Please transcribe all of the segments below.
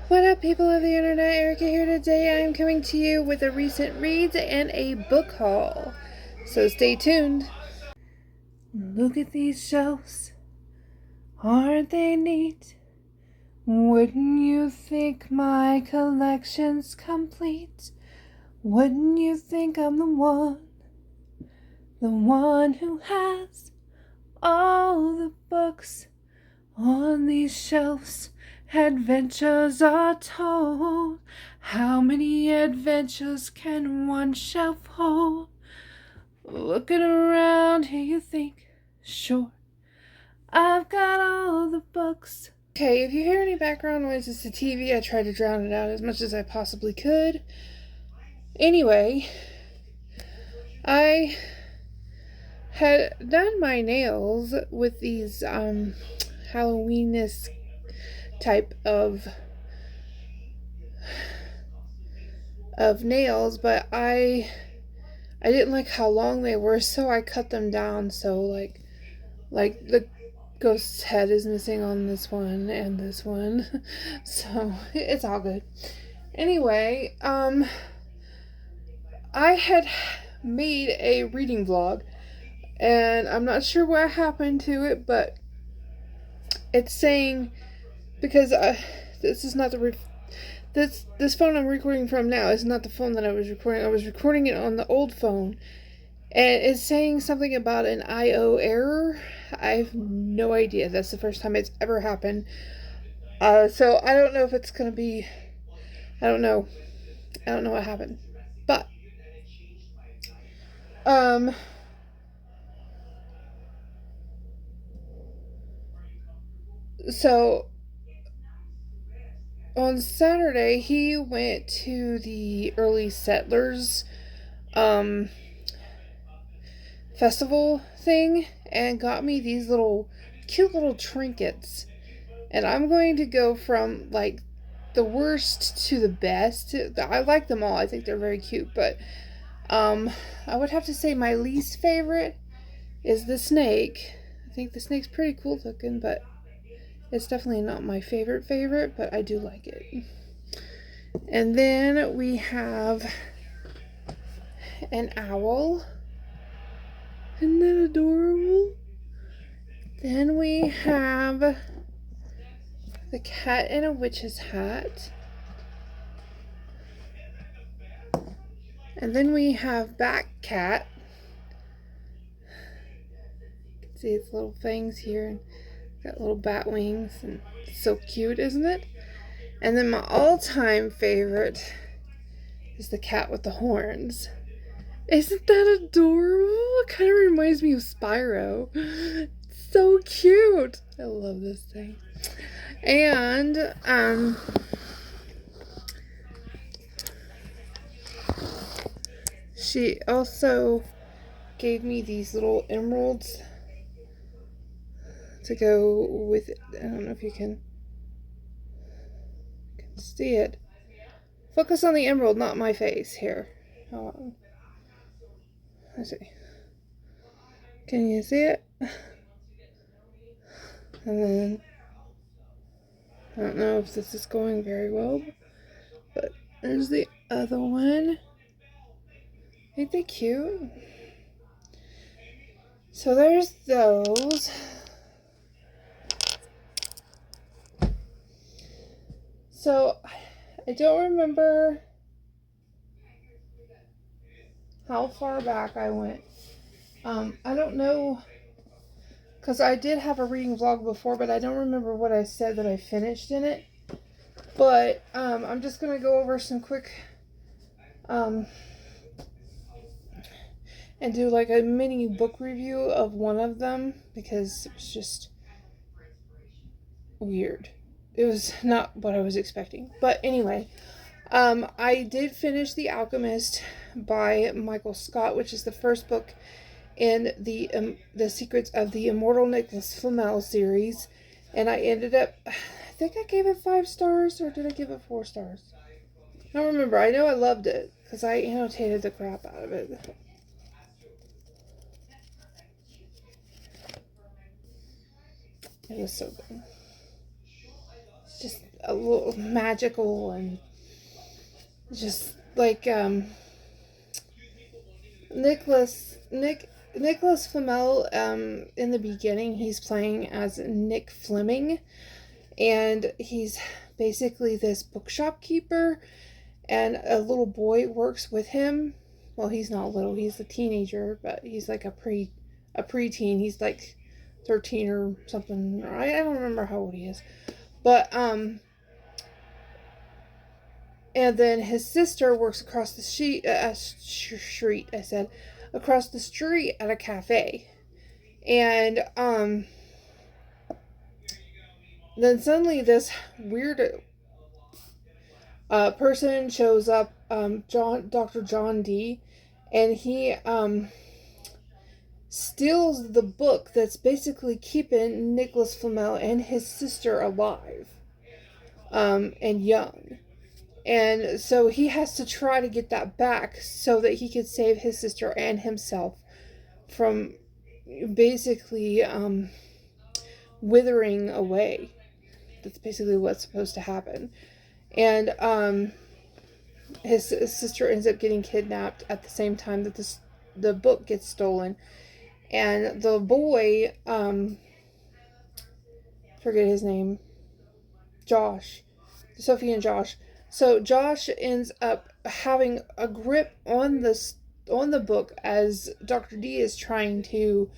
What up, people of the internet? Erica here today. I am coming to you with a recent reads and a book haul. So stay tuned. Look at these shelves. Aren't they neat? Wouldn't you think my collection's complete? Wouldn't you think I'm the one who has all the books on these shelves? Adventures are told. How many adventures can one shelf hold? Looking around here, you think, sure, I've got all the books. Okay, if you hear any background noise, it's the TV. I tried to drown it out as much as I possibly could. Anyway, I had done my nails with these Halloween-esque type of nails, but I didn't like how long they were, so I cut them down. So like the ghost's head is missing on this one and this one, so it's all good. Anyway, I had made a reading vlog, and I'm not sure what happened to it, but it's saying, because this is not the this phone I'm recording from now is not the phone that I was recording. I was recording it on the old phone, and it's saying something about an I/O error. I have no idea. That's the first time it's ever happened. So I don't know if it's gonna be. I don't know. I don't know what happened, but so on Saturday he went to the Early Settlers festival thing and got me these little cute little trinkets, and I'm going to go from like the worst to the best. I like them all. I think they're very cute, but I would have to say my least favorite is the snake. I think the snake's pretty cool looking, but it's definitely not my favorite, but I do like it. And then we have an owl. Isn't that adorable? Then we have the cat in a witch's hat. And then we have Bat Cat. You can see its little fangs here. Got little bat wings, and so cute, isn't it? And then my all-time favorite is the cat with the horns. Isn't that adorable? It kind of reminds me of Spyro. It's so cute. I love this thing. And she also gave me these little emeralds to go with it. I don't know if you can see it. Focus on the emerald, not my face. Here. Hold on. Let's see. Can you see it? And then, I don't know if this is going very well, but there's the other one. Ain't they cute? So there's those. So I don't remember how far back I went. I don't know, because I did have a reading vlog before, but I don't remember what I said that I finished in it. But I'm just going to go over some quick and do like a mini book review of one of them, because it was just weird. It was not what I was expecting. But anyway, I did finish The Alchemist by Michael Scott, which is the first book in the Secrets of the Immortal Nicholas Flamel series, and I ended up, I think I gave it 5 stars, or did I give it 4 stars? I don't remember. I know I loved it because I annotated the crap out of it. It was so good. It's just a little magical and just like Nicholas Flamel. In the beginning, he's playing as Nick Fleming, and he's basically this bookshop keeper, and a little boy works with him. Well, he's not little; he's a teenager, but he's like a preteen. He's like 13 or something. I don't remember how old he is, but and then his sister works across the street. I said, across the street at a cafe, and then suddenly this weird person shows up, Dr. John D, and he steals the book that's basically keeping Nicholas Flamel and his sister alive, and young. And so he has to try to get that back so that he could save his sister and himself from basically withering away. That's basically what's supposed to happen. And his sister ends up getting kidnapped at the same time that the book gets stolen. And the boy, forget his name, Josh, Sophie and Josh. So Josh ends up having a grip on the book as Dr. D is trying to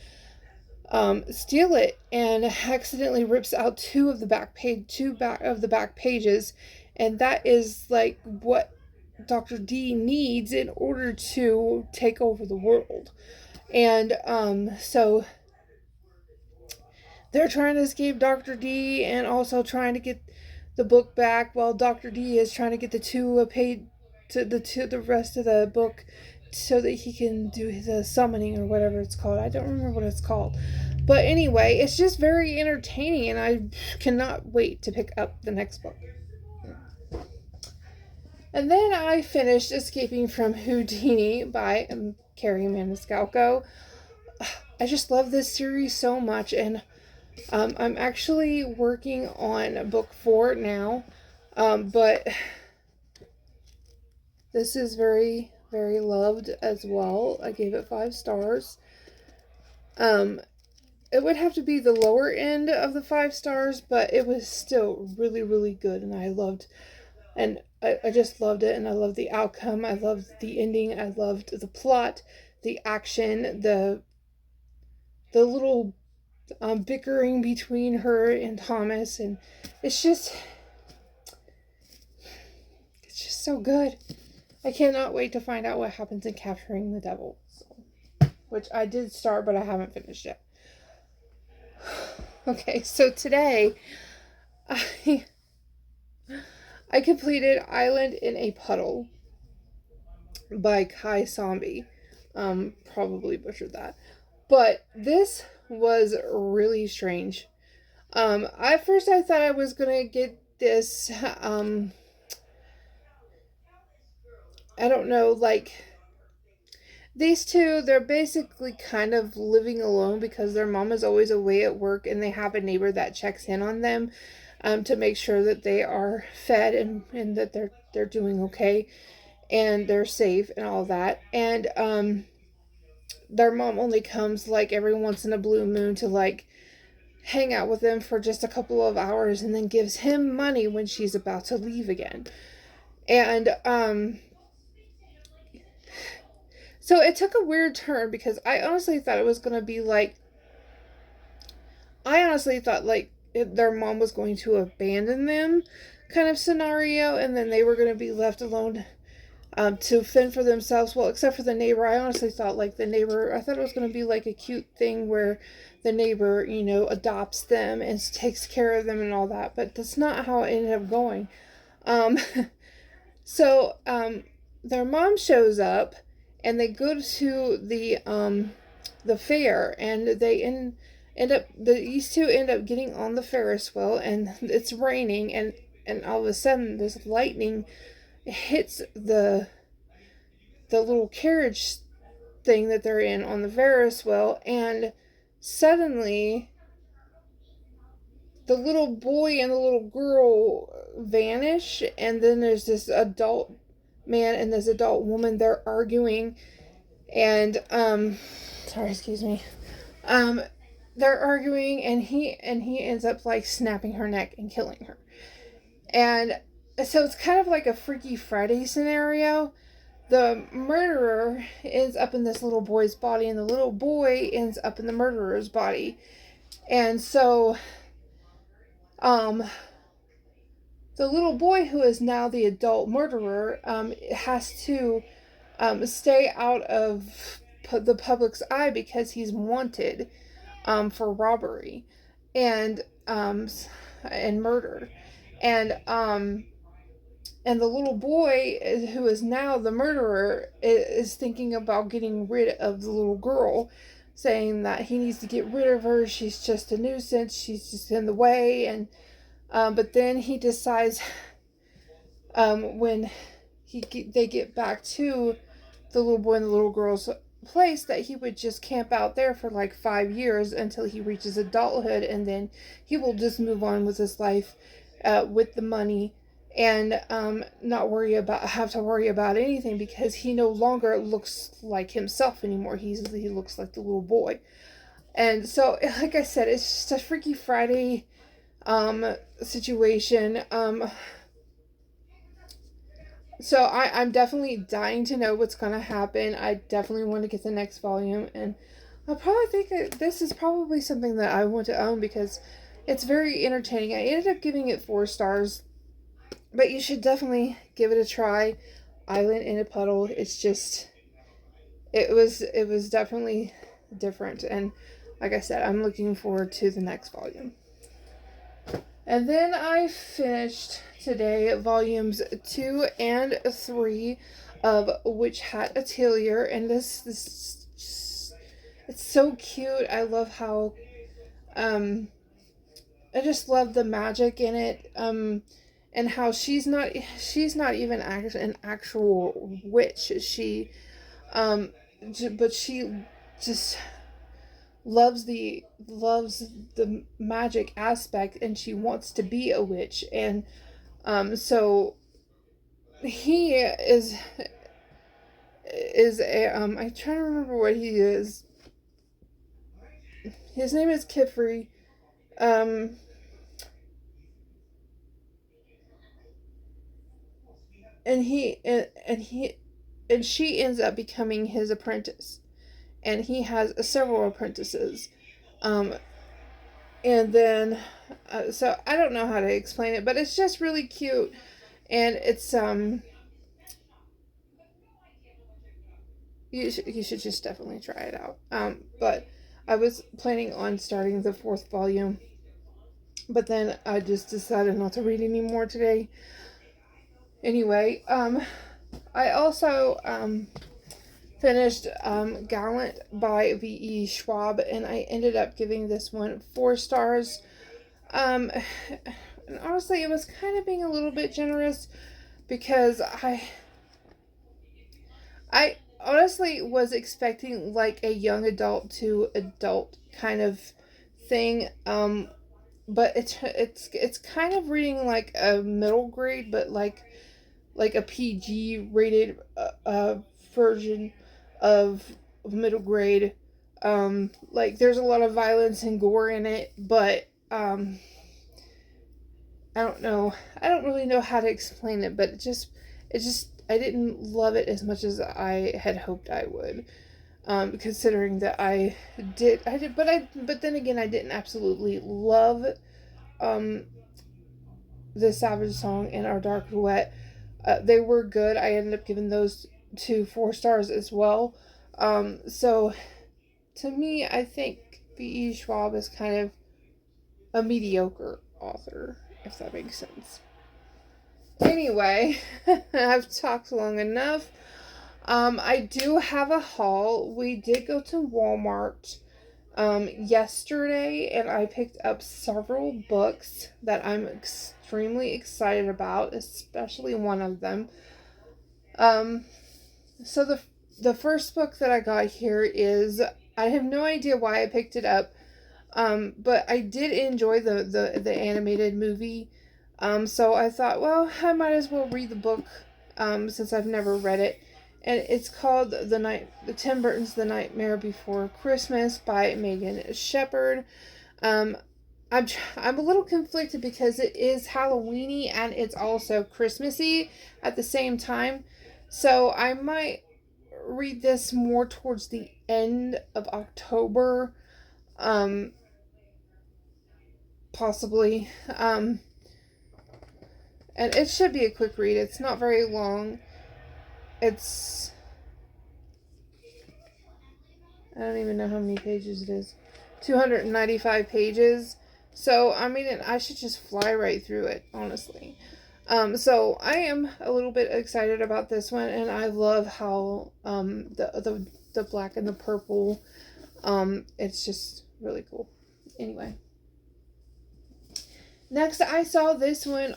steal it, and accidentally rips out two of the back pages, and that is like what Dr. D needs in order to take over the world. And so they're trying to escape Dr. D and also trying to get the book back, while Dr. D is trying to get the rest of the book so that he can do the summoning or whatever it's called. I don't remember what it's called. But anyway, it's just very entertaining, and I cannot wait to pick up the next book. And then I finished Escaping from Houdini by Carrie Maniscalco. I just love this series so much, and I'm actually working on book 4 now, but this is very, very loved as well. I gave it 5 stars. It would have to be the lower end of the 5 stars, but it was still really, really good, and I just loved it, and I loved the outcome. I loved the ending. I loved the plot, the action, the little bickering between her and Thomas, and it's just so good. I cannot wait to find out what happens in Capturing the Devil, which I did start, but I haven't finished yet. Okay, so today I completed Island in a Puddle by Kai Sambi. Probably butchered that. But this was really strange. At first I thought I was gonna get this, I don't know, like, these two, they're basically kind of living alone because their mom is always away at work, and they have a neighbor that checks in on them, to make sure that they are fed and that they're doing okay and they're safe and all that. And their mom only comes like every once in a blue moon to like hang out with them for just a couple of hours, and then gives him money when she's about to leave again. And so it took a weird turn, because I honestly thought it was going to be like, their mom was going to abandon them kind of scenario, and then they were going to be left alone to fend for themselves. Well, except for the neighbor. I honestly thought I thought it was going to be like a cute thing where the neighbor, adopts them and takes care of them and all that, but that's not how it ended up going. So their mom shows up, and they go to the fair, and they these two end up getting on the Ferris wheel, and it's raining, and all of a sudden this lightning hits the little carriage thing that they're in on the Ferris wheel, and suddenly the little boy and the little girl vanish, and then there's this adult man and this adult woman. They're arguing, and sorry, excuse me. Um, they're arguing, and he ends up like snapping her neck and killing her. And so it's kind of like a Freaky Friday scenario. The murderer ends up in this little boy's body, and the little boy ends up in the murderer's body. And so, the little boy, who is now the adult murderer, has to stay out of the public's eye because he's wanted for robbery and murder. And the little boy, who is now the murderer, is thinking about getting rid of the little girl, saying that he needs to get rid of her. She's just a nuisance. She's just in the way. And but then he decides, when they get back to the little boy and the little girl's place, that he would just camp out there for like 5 years until he reaches adulthood, and then he will just move on with his life with the money, and not have to worry about anything, because he no longer looks like himself anymore. He looks like the little boy. And so, like I said, it's just a Freaky Friday situation. So I'm definitely dying to know what's going to happen. I definitely want to get the next volume, and I'll probably think this is probably something that I want to own because it's very entertaining. I ended up giving it 4 stars, but you should definitely give it a try. Island in a Puddle. It's just, it was definitely different, and like I said, I'm looking forward to the next volume. And then I finished today volumes 2 and 3 of Witch Hat Atelier, and this it's so cute. I love how I just love the magic in it, and how she's not even an actual witch. But she just loves the magic aspect, and she wants to be a witch. And so he is a I'm trying to remember what he is. His name is Kifri. And she ends up becoming his apprentice, and he has several apprentices. And then so I don't know how to explain it, but it's just really cute, and it's you should just definitely try it out. But I was planning on starting the 4th volume, but then I just decided not to read anymore today. Anyway, I also finished Gallant by V.E. Schwab, and I ended up giving this one 4 stars. And honestly, it was kind of being a little bit generous, because I honestly was expecting like a young adult to adult kind of thing. But it's kind of reading like a middle grade, but like a PG rated version of middle grade. Like there's a lot of violence and gore in it, but I don't know. I don't really know how to explain it, but it just I didn't love it as much as I had hoped I would. Considering that I did, but then again, I didn't absolutely love The Savage Song and Our Dark Duet. They were good. I ended up giving those 2 4 stars as well. So to me, I think B.E. Schwab is kind of a mediocre author, if that makes sense. Anyway, I've talked long enough. I do have a haul. We did go to Walmart yesterday, and I picked up several books that I'm extremely excited about, especially one of them. So the first book that I got here is, I have no idea why I picked it up, But I did enjoy the animated movie. So I thought, well, I might as well read the book, since I've never read it. And it's called Tim Burton's The Nightmare Before Christmas by Megan Shepherd. Um, I'm a little conflicted because it is Halloweeny and it's also Christmassy at the same time. So I might read this more towards the end of October, um, possibly. And it should be a quick read. It's not very long. It's, I don't even know how many pages it is. 295 pages. So, I mean, I should just fly right through it, honestly. So I am a little bit excited about this one, and I love how the black and the purple, it's just really cool. Anyway, next I saw this one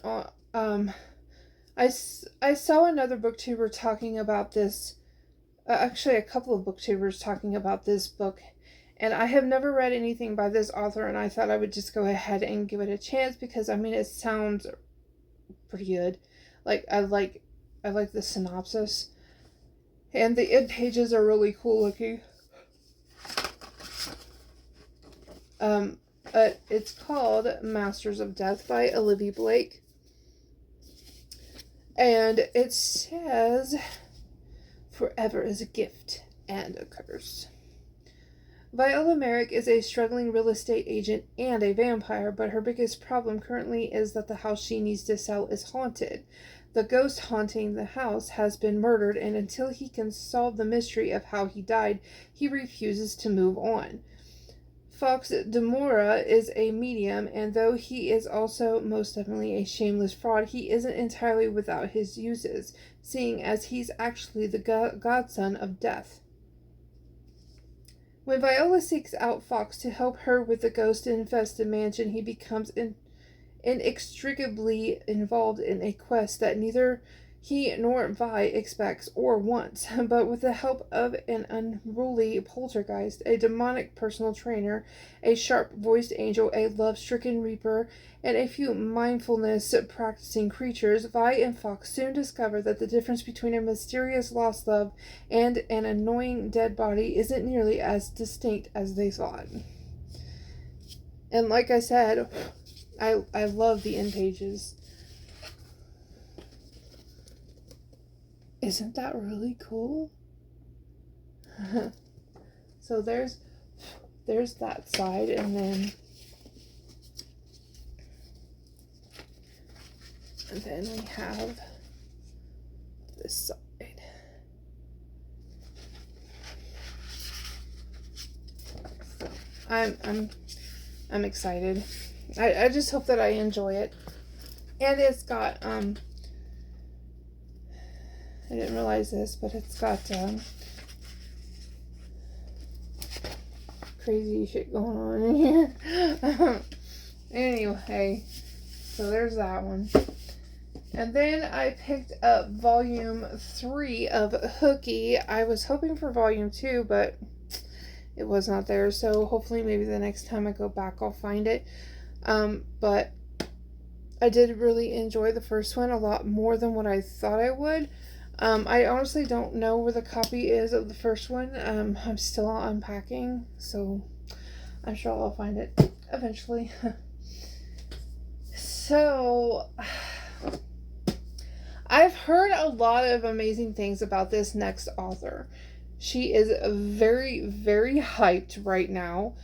on I saw another booktuber talking about this. Actually, a couple of booktubers talking about this book, and I have never read anything by this author, and I thought I would just go ahead and give it a chance because I mean it sounds pretty good. Like I like the synopsis, and the end pages are really cool looking. It's called Masters of Death by Olivia Blake, and it says, "Forever is a gift and a curse." Viola Merrick is a struggling real estate agent and a vampire, but her biggest problem currently is that the house she needs to sell is haunted. The ghost haunting the house has been murdered, and until he can solve the mystery of how he died, he refuses to move on. Fox Demora is a medium, and though he is also most definitely a shameless fraud, he isn't entirely without his uses, seeing as he's actually the godson of death. When Viola seeks out Fox to help her with the ghost-infested mansion, he becomes inextricably involved in a quest that neither he nor Vi expects or wants, but with the help of an unruly poltergeist, a demonic personal trainer, a sharp-voiced angel, a love-stricken reaper, and a few mindfulness-practicing creatures, Vi and Fox soon discover that the difference between a mysterious lost love and an annoying dead body isn't nearly as distinct as they thought. And like I said, I love the end pages. Isn't that really cool? So there's that side, and then we have this side. I'm excited. I just hope that I enjoy it. And it's got I didn't realize this, but it's got crazy shit going on in here. Anyway, so there's that one. And then I picked up volume 3 of Hooky. I was hoping for volume 2, but it was not there. So hopefully maybe the next time I go back I'll find it. But I did really enjoy the first one a lot more than what I thought I would. I honestly don't know where the copy is of the first one. I'm still unpacking, so I'm sure I'll find it eventually. So, I've heard a lot of amazing things about this next author. She is very, very hyped right now.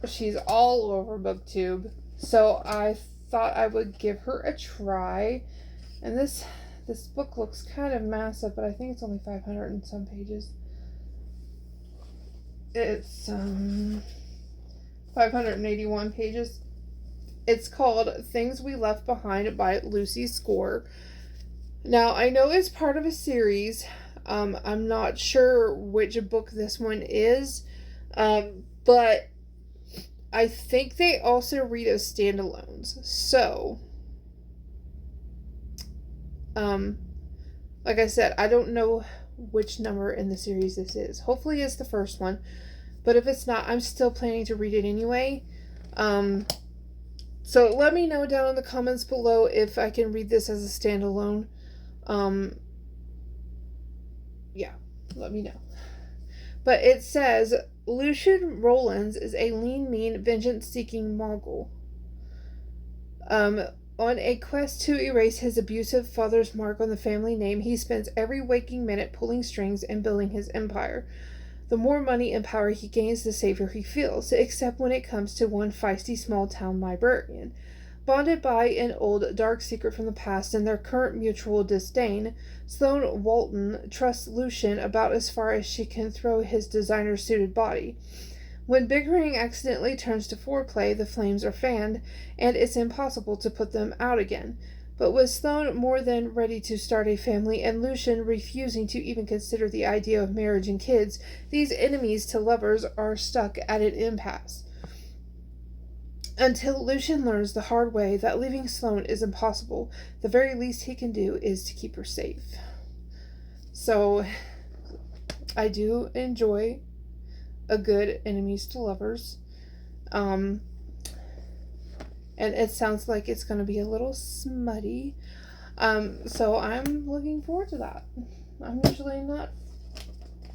She's all over BookTube, so I thought I would give her a try. And this book looks kind of massive, but I think it's only 500 and some pages. It's 581 pages. It's called Things We Left Behind by Lucy Score. Now, I know it's part of a series. I'm not sure which book this one is, but I think they also read as standalones. So, like I said, I don't know which number in the series this is. Hopefully it's the first one, But if it's not, I'm still planning to read it anyway. So let me know down in the comments below if I can read this as a standalone. Yeah, let me know. But it says, Lucian Rollins is a lean, mean, vengeance-seeking Mongol. On a quest to erase his abusive father's mark on the family name, he spends every waking minute pulling strings and building his empire. The more money and power he gains, the safer he feels, except when it comes to one feisty small-town librarian. Bonded by an old dark secret from the past and their current mutual disdain, Sloane Walton trusts Lucian about as far as she can throw his designer-suited body. When bickering accidentally turns to foreplay, the flames are fanned, and it's impossible to put them out again. But with Sloane more than ready to start a family, and Lucian refusing to even consider the idea of marriage and kids, these enemies to lovers are stuck at an impasse. Until Lucian learns the hard way that leaving Sloane is impossible, the very least he can do is to keep her safe. So, I do enjoy a good enemies to lovers. And it sounds like it's going to be a little smutty. So I'm looking forward to that. I'm usually not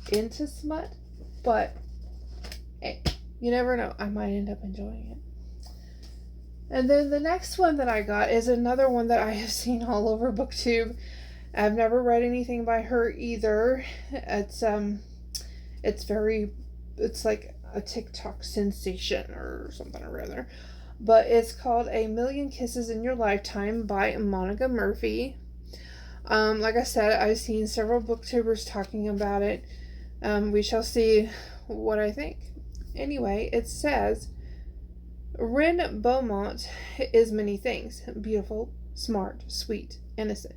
into smut, but hey, you never know. I might end up enjoying it. And then the next one that I got is another one that I have seen all over BookTube. I've never read anything by her either. It's like a TikTok sensation or something or other. But it's called A Million Kisses in Your Lifetime by Monica Murphy. Like I said, I've seen several booktubers talking about it. We shall see what I think. Anyway, it says, Ren Beaumont is many things. Beautiful, smart, sweet, innocent.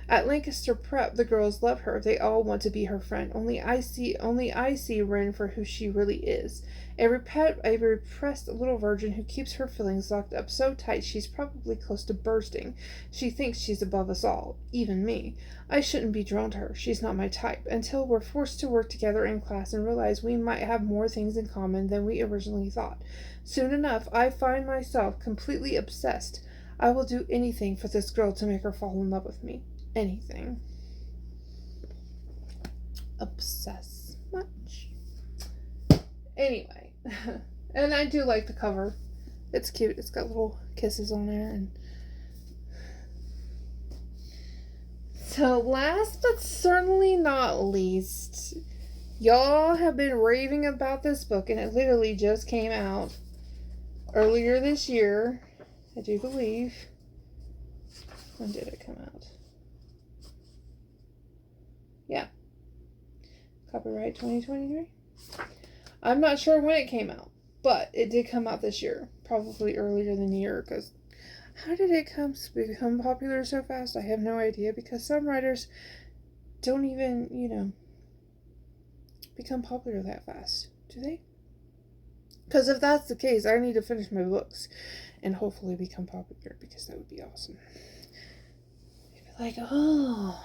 At Lancaster Prep, the girls love her. They all want to be her friend. Only I see Ren for who she really is. A repressed little virgin who keeps her feelings locked up so tight she's probably close to bursting. She thinks she's above us all, even me. I shouldn't be drawn to her. She's not my type. Until we're forced to work together in class and realize we might have more things in common than we originally thought. Soon enough, I find myself completely obsessed. I will do anything for this girl to make her fall in love with me. Anything. Obsess much. Anyway, and I do like the cover. It's cute. It's got little kisses on there. And so last but certainly not least, y'all have been raving about this book, and it literally just came out earlier this year, I do believe. When did it come out? Yeah. Copyright 2023. I'm not sure when it came out, but it did come out this year. Probably earlier than a year, because how did it become popular so fast? I have no idea, because some writers don't even, become popular that fast. Do they? Because if that's the case, I need to finish my books and hopefully become popular, because that would be awesome. You'd be like, oh,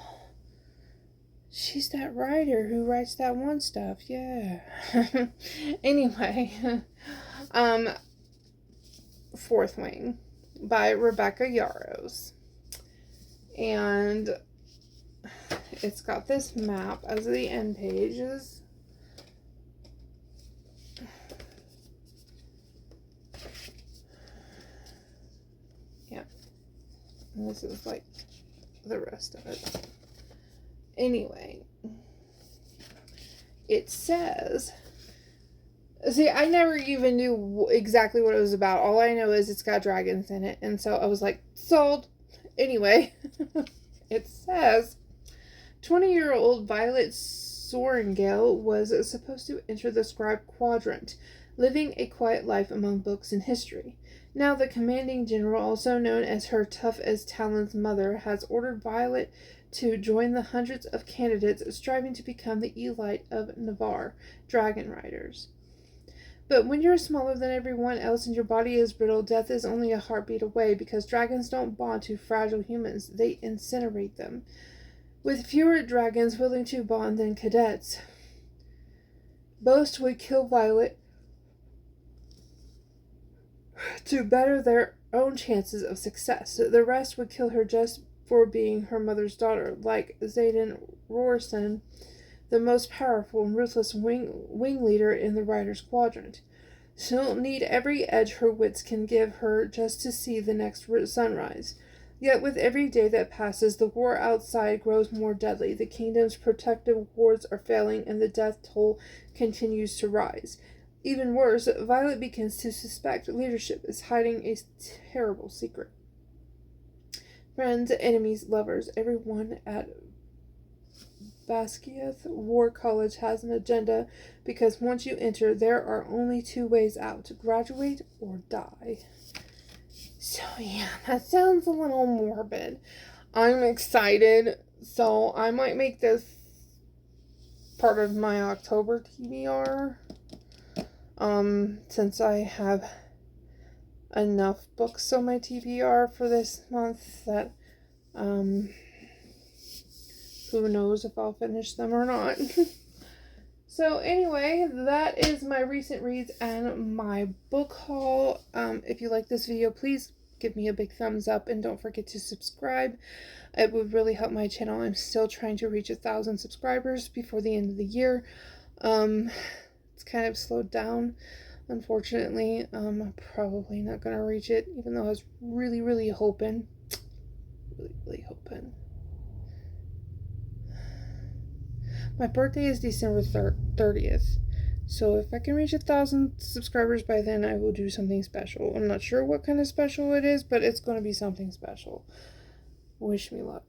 she's that writer who writes that one stuff. Yeah. Anyway, Fourth Wing by Rebecca Yarros. And it's got this map as the end pages. Yeah. And this is like the rest of it. Anyway, it says, see, I never even knew exactly what it was about. All I know is it's got dragons in it. And so I was like, sold. Anyway, it says, 20-year-old Violet Sorrengail was supposed to enter the scribe quadrant, living a quiet life among books and history. Now the commanding general, also known as her tough-as-Talon's mother, has ordered Violet to join the hundreds of candidates striving to become the elite of Navarre, dragon riders. But when you're smaller than everyone else and your body is brittle, death is only a heartbeat away, because dragons don't bond to fragile humans, they incinerate them. With fewer dragons willing to bond than cadets, Most would kill Violet to better their own chances of success. The rest would kill her just for being her mother's daughter, like Xaden Rorson, the most powerful and ruthless wing leader in the Rider's Quadrant. She'll need every edge her wits can give her just to see the next sunrise. Yet with every day that passes, the war outside grows more deadly. The kingdom's protective wards are failing, and the death toll continues to rise. Even worse, Violet begins to suspect leadership is hiding a terrible secret. Friends, enemies, lovers, everyone at Basquiath War College has an agenda, because once you enter, there are only two ways out: graduate or die. So yeah, that sounds a little morbid. I'm excited, so I might make this part of my October TBR. Since I have enough books on my TBR for this month that, who knows if I'll finish them or not. So anyway, that is my recent reads and my book haul. If you like this video, please give me a big thumbs up and don't forget to subscribe. It would really help my channel. I'm still trying to reach 1,000 subscribers before the end of the year. It's kind of slowed down, unfortunately. I'm probably not going to reach it, even though I was really hoping. Really hoping. My birthday is December 30th, so if I can reach 1,000 subscribers by then, I will do something special. I'm not sure what kind of special it is, but it's going to be something special. Wish me luck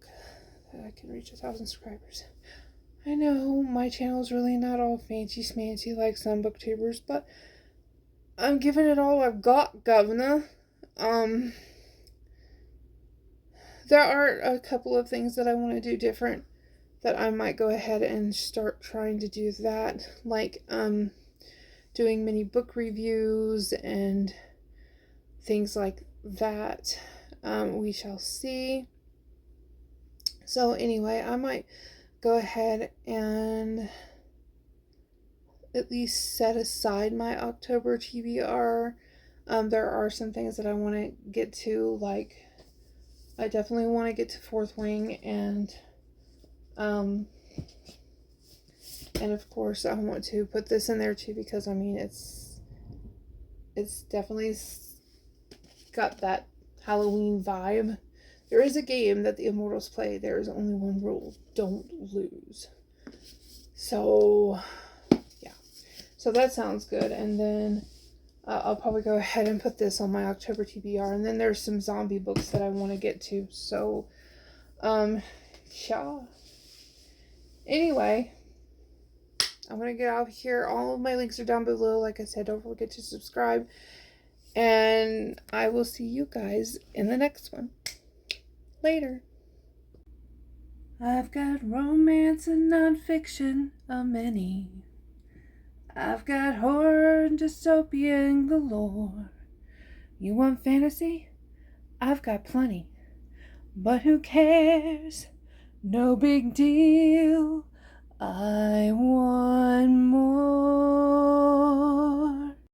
that I can reach 1,000 subscribers. I know my channel is really not all fancy schmancy like some booktubers, but I'm giving it all I've got, governor. There are a couple of things that I want to do different, that I might go ahead and start trying to do that, like doing mini book reviews and things like that. We shall see. So anyway, I might go ahead and at least set aside my October TBR. There are some things that I want to get to, like I definitely want to get to Fourth Wing, and of course I want to put this in there too, because I mean it's definitely got that Halloween vibe. There is a game that the Immortals play. There is only one rule: don't lose. So yeah, so that sounds good. And then I'll probably go ahead and put this on my October TBR. And then there's some zombie books that I want to get to. So yeah. Anyway, I'm going to get out of here. All of my links are down below. Like I said, don't forget to subscribe. And I will see you guys in the next one. Later. I've got romance and nonfiction, a many. I've got horror and dystopian galore. You want fantasy? I've got plenty. But who cares? No big deal. I want more.